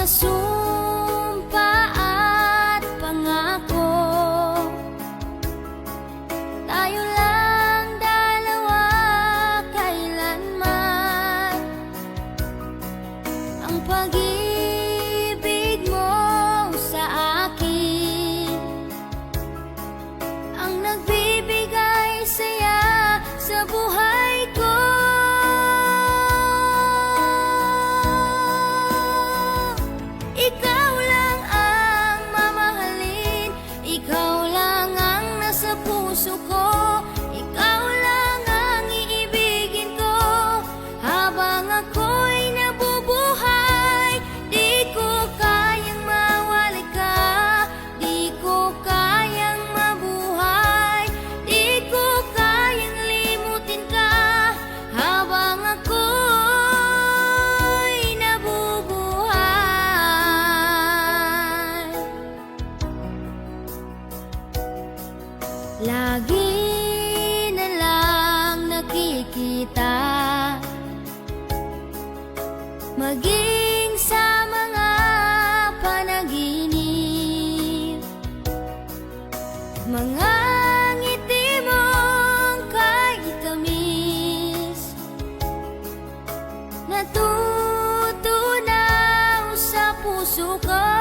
sumpa at pangako. Tayo lang dalawa kailanman. Ang pag-ibig mo sa akin ang nagbibigay saya sa buhay ko. Ikaw lang ang mamahalin, ikaw lang ang nasa puso ko, ikaw lang ang iibigin ko habang ako'y nabubuhay. Di ko kayang mawala ka, di ko kayang mabuhay, di ko kayang limutin ka habang ako'y nabubuhay. Lagi na lang nakikita, maging sa mga panaginip, mga ngiti mong kay tamis, natutunaw sa puso ko.